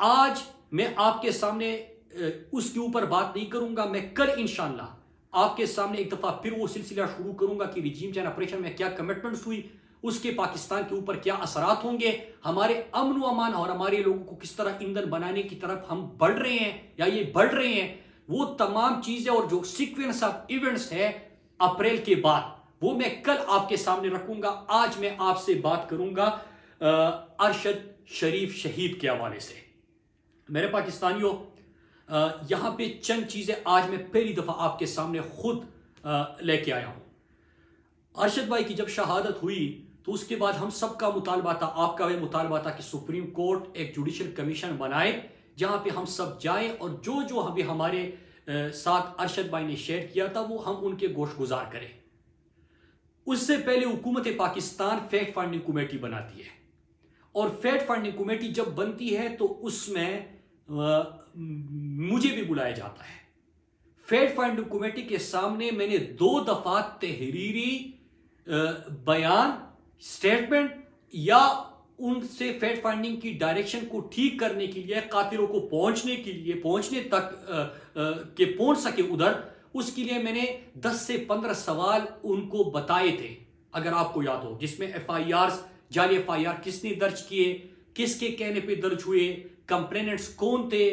आज मैं आपके सामने उसके ऊपर बात नहीं करूंगा। मैं कल इंशाअल्लाह आपके सामने एक दफा फिर वो सिलसिला शुरू करूंगा कि रिजीम चेंज ऑपरेशन में क्या कमिटमेंट्स हुई, उसके पाकिस्तान के ऊपर क्या असरात होंगे, हमारे अमन व अमान और हमारे लोगों को किस तरह ईंधन बनाने की तरफ हम बढ़ रहे हैं या ये बढ़ रहे हैं, वो तमाम चीजें और जो सीक्वेंस ऑफ इवेंट्स है अप्रैल के बाद, वो मैं कल आपके सामने रखूंगा। आज मैं आपसे बात करूंगा अरशद शरीफ शहीद के हवाले से। मेरे पाकिस्तानियों, यहां पे चंद चीजें आज मैं पहली दफा आपके सामने खुद लेके आया हूं। अरशद भाई की जब शहादत हुई तो उसके बाद हम सबका मुतालबा था, आपका भी मुतालबा था कि सुप्रीम कोर्ट एक जुडिशल कमीशन बनाए जहां पे हम सब जाएं और जो जो अभी हमारे साथ अरशद भाई ने शेयर किया था वो हम उनके गोश गुजार करें। उससे पहले हुकूमत पाकिस्तान फैक्ट फाइंडिंग कमेटी बनाती है और फैक्ट फाइंडिंग कमेटी जब बनती है तो उसमें मुझे भी बुलाया जाता है। फैक्ट फाइंडिंग कमेटी के सामने मैंने 2 दफा तहरीरी बयान, स्टेटमेंट या उनसे फैक्ट फाइंडिंग की डायरेक्शन को ठीक करने के लिए, कातिलों को पहुंचने तक के पहुंच सके उधर, उसके लिए मैंने 10 से 15 सवाल उनको बताए थे, अगर आपको याद हो, जिसमें FIR, जाली FIR किसने दर्ज किए, किसके कहने पे दर्ज हुए, कंप्लेनेंट्स कौन थे,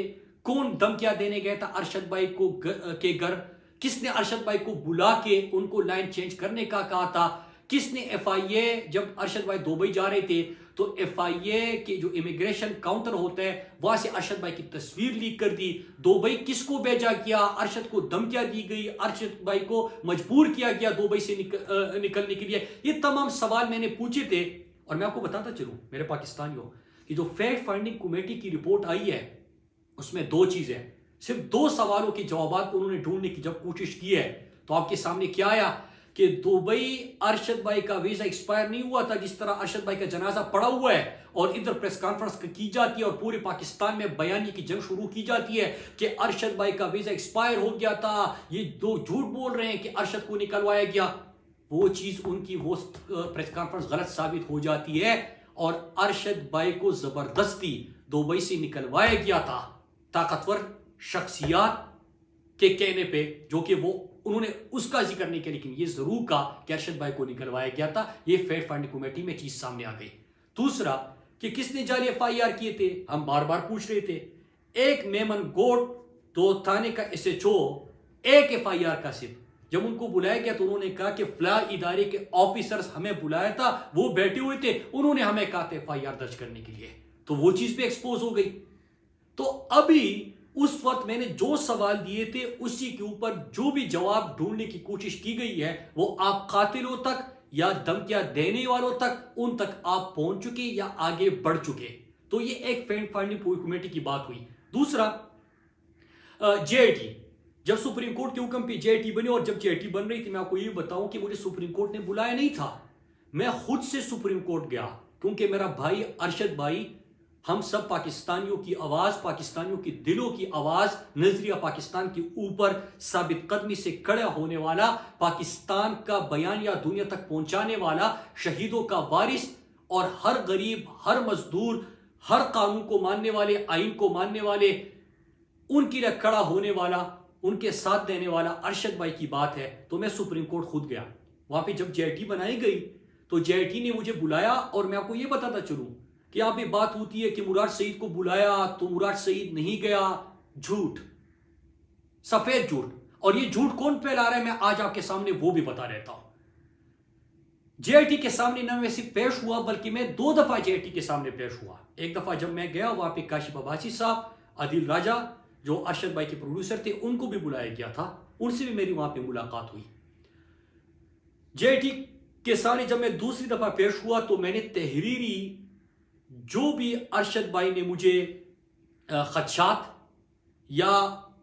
कौन धमकियां देने गया था अरशद भाई को के घर, किसने अरशद भाई को बुला के उनको लाइन चेंज करने का कहा था, किसने FIA जब अरशद भाई दुबई जा रहे थे तो FIA के जो इमिग्रेशन काउंटर होता है वहां से अरशद भाई की तस्वीर लीक कर दी, दुबई किसको भेजा गया, अरशद को धमकियां दी गई, अरशद भाई को मजबूर किया गया दुबई से निकलने के लिए। ये तमाम सवाल मैंने पूछे थे और मैं आपको बताता चलूं मेरे पाकिस्तानियों कि जो फैक्ट फाइंडिंग कमेटी की रिपोर्ट आई है उसमें 2 चीजें, सिर्फ 2 सवालों के जवाब उन्होंने ढूंढने की जब कोशिश की है तो आपके सामने क्या आया कि दुबई अरशद भाई का वीजा एक्सपायर नहीं हुआ था, जिस तरह अरशद भाई का जनाजा पड़ा हुआ है और इधर प्रेस कॉन्फ्रेंस की जाती है और पूरे पाकिस्तान में बयानी की जंग शुरू की जाती है कि अरशद भाई का वीजा एक्सपायर हो गया था, ये 2 झूठ बोल रहे हैं कि अरशद को निकलवाया गया। वो चीज उनकी वो प्रेस कॉन्फ्रेंस गलत साबित हो जाती है और अरशद भाई को जबरदस्ती दुबई से निकलवाया गया था ताकतवर शख्सियात के कहने पे, जो कि वो उन्होंने उसका जिक्र नहीं किया, लेकिन ये जरूर कहा कि अरशद भाई को निकलवाया गया था। ये फैक्ट फाइंडिंग कमेटी में चीज सामने आ गई। दूसरा कि किसने जाली FIR किए थे, हम बार बार पूछ रहे थे। एक मेमन गोड 2 थाने का SHO, एक FIR का सिर्फ, जब उनको बुलाया गया तो उन्होंने कहा कि फला इदारे के ऑफिसर्स हमें बुलाया था, वो बैठे हुए थे, उन्होंने हमें कहा था FIR दर्ज करने के लिए, तो वो चीज भी एक्सपोज हो गई। तो अभी उस वक्त मैंने जो सवाल दिए थे उसी के ऊपर जो भी जवाब ढूंढने की कोशिश की गई है वो आप कातिलों तक या धमकियां देने वालों तक, उन तक आप पहुंच चुके या आगे बढ़ चुके। तो ये एक फैक्ट फाइंडिंग कमेटी की बात हुई। दूसरा, JIT, जब सुप्रीम कोर्ट के हुक्म पे JIT बनी और जब JIT बन रही थी, मैं आपको ये बताऊं कि मुझे सुप्रीम कोर्ट ने बुलाया नहीं था, मैं खुद से सुप्रीम कोर्ट गया, क्योंकि मेरा भाई अरशद भाई, हम सब पाकिस्तानियों की आवाज, पाकिस्तानियों की दिलों की आवाज, नजरिया पाकिस्तान के ऊपर साबित कदमी से खड़ा होने वाला, पाकिस्तान का बयान या दुनिया तक पहुंचाने वाला, शहीदों का वारिस और हर गरीब, हर मजदूर, हर कानून को मानने वाले, आइन को मानने वाले, उनके लिए खड़ा होने वाला, उनके साथ देने वाला अरशद भाई की बात है। तो मैं सुप्रीम कोर्ट खुद गया। वहां पे जब JIT बनाई गई तो JIT ने मुझे बुलाया और मैं आपको ये बताता चलूं कि यहां पे बात होती है कि मुराद सईद को बुलाया तो मुराद सईद नहीं गया। झूठ, सफेद झूठ। और ये झूठ कौन फैला रहा है मैं आज आपके सामने वो भी बता रहता हूं। JIT के सामने न मैं सिर्फ पेश हुआ बल्कि मैं 2 दफा JIT के सामने पेश हुआ। एक दफा जब मैं गया वहां पे काशिफ अब्बासी साहब, आदिल राजा जो अरशद भाई के प्रोड्यूसर थे, उनको भी बुलाया गया था, उनसे भी मेरी वहां पे मुलाकात हुई। JIT के सामने जब मैं दूसरी दफा पेश हुआ तो मैंने तहरीरी जो भी अरशद भाई ने मुझे खदशात या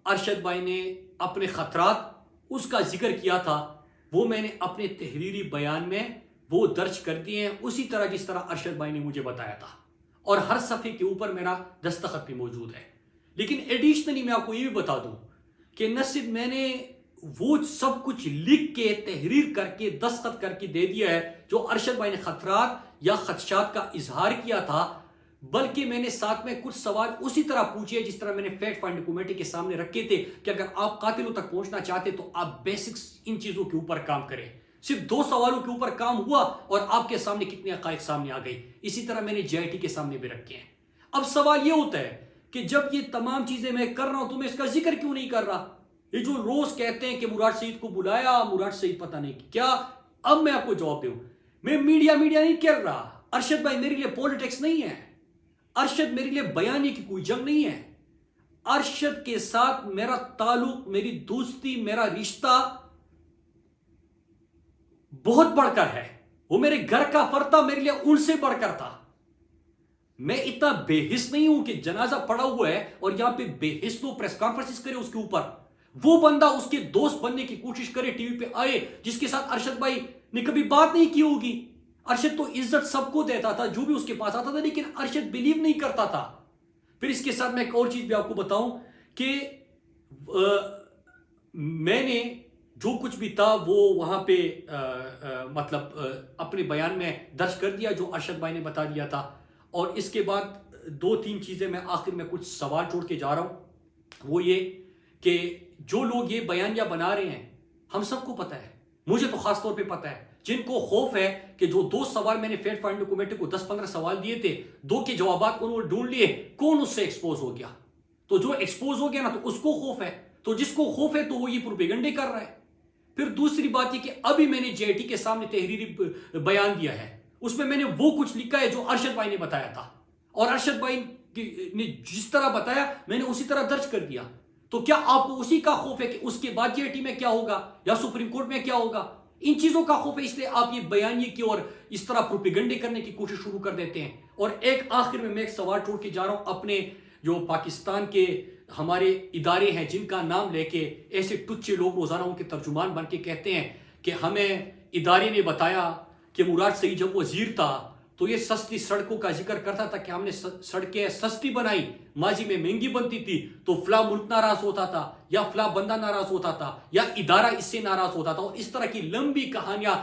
अरशद भाई ने अपने खतरात उसका जिक्र किया था, वो मैंने अपने तहरीरी बयान में वो दर्ज कर दिए हैं, उसी तरह जिस तरह अरशद भाई ने मुझे बताया था, और हर सफ़े के ऊपर मेरा दस्तखत भी मौजूद है। लेकिन एडिशनली मैं आपको ये भी बता दूं कि न सिर्फ मैंने वो सब कुछ लिख के तहरीर करके दस्तखत करके दे दिया है जो अरशद भाई ने खतरात या खदशात का इजहार किया था, बल्कि मैंने साथ में कुछ सवाल उसी तरह पूछे जिस तरह मैंने फैक्ट फाइंडिंग कमेटी के सामने रखे थे कि अगर आप कातिलों तक पहुंचना चाहते तो आप बेसिक्स इन चीजों के ऊपर काम करें। सिर्फ 2 सवालों के ऊपर काम हुआ और आपके सामने कितने हकायक सामने आ गई। इसी तरह मैंने JIT के सामने भी रखे हैं। अब सवाल यह होता है कि जब ये तमाम चीजें मैं कर रहा हूं तो मैं इसका जिक्र क्यों नहीं कर रहा? ये जो रोज कहते हैं कि मुराद सईद को बुलाया, मुराद सईद पता नहीं क्या। अब मैं आपको जवाब दूं, मैं मीडिया नहीं कर रहा। अरशद भाई मेरे लिए पॉलिटिक्स नहीं है। अरशद मेरे लिए बयानी की कोई जंग नहीं है। अरशद के साथ मेरा ताल्लुक, मेरी दोस्ती, मेरा रिश्ता बहुत बढ़कर है। वो मेरे घर का फर्द था, मेरे लिए उनसे बढ़कर था। मैं इतना बेहिस नहीं हूं कि जनाजा पड़ा हुआ है और यहां पे बेहिस तो प्रेस कॉन्फ्रेंस करे उसके ऊपर। वो बंदा उसके दोस्त बनने की कोशिश करे, टीवी पे आए, जिसके साथ अरशद भाई ने कभी बात नहीं की होगी। अरशद तो इज्जत सबको देता था जो भी उसके पास आता था, लेकिन अरशद बिलीव नहीं करता था। फिर इसके साथ मैं एक और चीज भी आपको बताऊं कि मैंने जो कुछ भी था वो वहां पे अपने बयान में दर्ज कर दिया जो अरशद भाई ने बता दिया था। और इसके बाद 2-3 चीजें मैं आखिर में कुछ सवाल छोड़ के जा रहा हूं। वो ये कि जो लोग ये बयानिया बना रहे हैं, हम सबको पता है, मुझे तो खास तौर पे पता है, जिनको खौफ है कि जो 2 सवाल मैंने फैक्ट फाइंडिंग कमेटी को 10-15 सवाल दिए थे, 2 के जवाब उन्होंने ढूंढ लिए, कौन उससे एक्सपोज हो गया? तो जो एक्सपोज हो गया ना, तो उसको खौफ है। तो जिसको खौफ है तो वो ये प्रोपेगेंडे कर रहा है। फिर दूसरी बात ये कि अभी मैंने JIT के सामने तहरीरी बयान दिया है, उसमें मैंने वो कुछ लिखा है जो अरशद भाई ने बताया था, और अरशद भाई ने जिस तरह बताया मैंने उसी तरह दर्ज कर दिया। तो क्या आपको उसी का खौफ है कि उसके बाद JIT में क्या होगा या सुप्रीम कोर्ट में क्या होगा? इन चीजों का खौफ है, इसलिए आप ये बयानिए की और इस तरह प्रोपेगेंडे करने की कोशिश शुरू कर देते हैं। और एक आखिर में मैं एक सवाल छोड़ के जा रहा हूं, अपने जो पाकिस्तान के हमारे इदारे हैं जिनका नाम लेके ऐसे टुच्चे लोग रोजाना उनके तर्जुमान बन के कहते हैं कि हमें इदारे ने बताया कि मुराद सईद जब वजीर था तो ये सस्ती सड़कों का जिक्र करता था कि हमने सड़कें सस्ती बनाई, माजी में महंगी बनती थी तो फला मुल्क नाराज होता था या फला बंदा नाराज होता था या इदारा इससे नाराज होता था, और इस तरह की लंबी कहानियां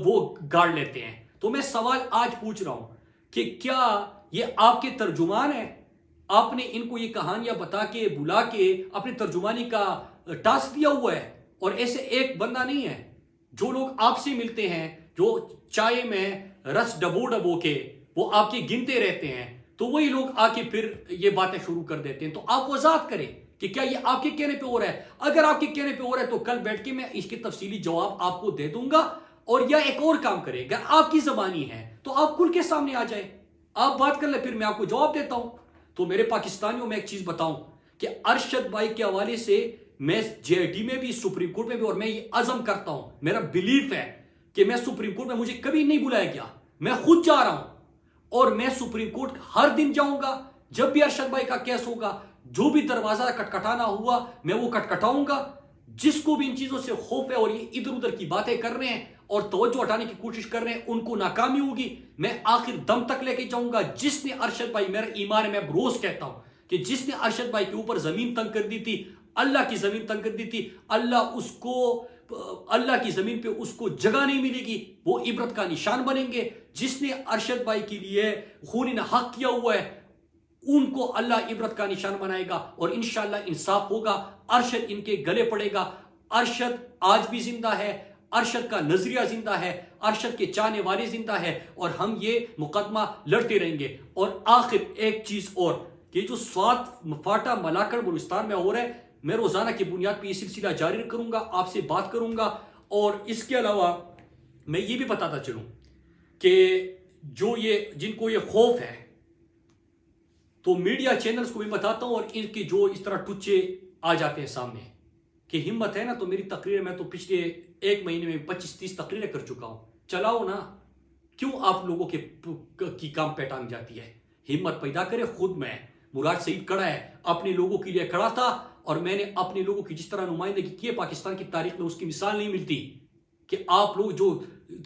वो गाड़ लेते हैं। तो मैं सवाल आज पूछ रहा हूं कि क्या ये आपके तर्जुमान है? आपने इनको ये कहानियां बता के बुला के अपने तर्जुमानी का टास्क दिया हुआ है? और ऐसे एक बंदा नहीं है, जो लोग आपसे मिलते हैं, जो चाय में रस डबो के वो आपके गिनते रहते हैं, तो वही लोग आके फिर ये बातें शुरू कर देते हैं। तो आप वजाहत करें कि क्या ये आपके कहने पे हो रहा है? अगर आपके कहने पे हो रहा है तो कल बैठ के मैं इसके तफसीली जवाब आपको दे दूंगा। और या एक और काम करें, अगर आपकी जबानी है तो आप खुल के सामने आ जाए, आप बात कर ले, फिर मैं आपको जवाब देता हूं। तो मेरे पाकिस्तानियों में एक चीज बताऊं कि अरशद भाई के हवाले से मैं JIT में भी, सुप्रीम कोर्ट में भी, और मैं ये अज़म करता हूं, मेरा बिलीफ है कि मैं सुप्रीम कोर्ट में, मुझे कभी नहीं बुलाया गया, मैं खुद जा रहा हूं और मैं सुप्रीम कोर्ट हर दिन जाऊंगा। जब भी अरशद भाई का केस होगा, जो भी दरवाजा खटखटाना हुआ मैं वो खटखटाऊंगा। जिसको भी इन चीजों से खौफ है और ये इधर उधर की बातें कर रहे हैं और तवज्जो हटाने की कोशिश कर रहे हैं, उनको नाकामी होगी। मैं आखिर दम तक लेके जाऊंगा। जिसने अरशद भाई, मेरा ईमान है, मैं रोज कहता हूं कि जिसने अरशद भाई के ऊपर जमीन तंग कर दी थी, अल्लाह की जमीन तंग कर दी थी, अल्लाह की जमीन पे उसको जगह नहीं मिलेगी, वो इबरत का निशान बनेंगे। जिसने अरशद भाई के लिए खून हक किया हुआ है, उनको अल्लाह इबरत का निशान बनाएगा और इंशाअल्लाह इंसाफ होगा। अरशद इनके गले पड़ेगा। अरशद आज भी जिंदा है, अरशद का नजरिया जिंदा है, अरशद के चाहने वाले जिंदा है, और हम ये मुकदमा लड़ते रहेंगे। और आखिर एक चीज और, कि जो स्वात फाटा मलाकड़ बलूचिस्तान में हो रहा है, मैं रोजाना की बुनियाद पर यह सिलसिला जारी करूंगा, आपसे बात करूंगा। और इसके अलावा मैं ये भी बताता चलूं कि जो ये जिनको ये खौफ है, तो मीडिया चैनल्स को भी बताता हूं, और इनके जो इस तरह टुच्चे आ जाते हैं सामने कि हिम्मत है ना तो मेरी तकरीर, मैं तो पिछले 1 महीने में 25-30 तकरीरें कर चुका हूं, चलाओ ना। क्यों आप लोगों की काम पे टांग जाती है? हिम्मत पैदा करे। खुद मैं, मुराद सईद खड़ा है, अपने लोगों के लिए खड़ा था, और मैंने अपने लोगों की जिस तरह नुमाइंदगी की है पाकिस्तान की तारीख में, उसकी मिसाल नहीं मिलती। कि आप लोग जो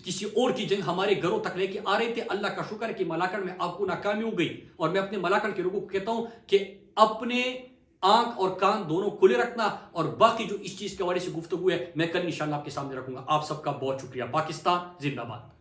किसी और की जंग हमारे घरों तक लेके आ रहे थे, अल्लाह का शुक्र है कि मलाकड़ में आपको नाकामी हो गई। और मैं अपने मलाकड़ के लोगों को कहता हूं कि अपने आंख और कान दोनों खुले रखना, और बाकी जो इस चीज के हवाले से गुफ्तगू है मैं कल इंशाअल्लाह आपके सामने रखूंगा। आप सबका बहुत शुक्रिया। पाकिस्तान जिंदाबाद।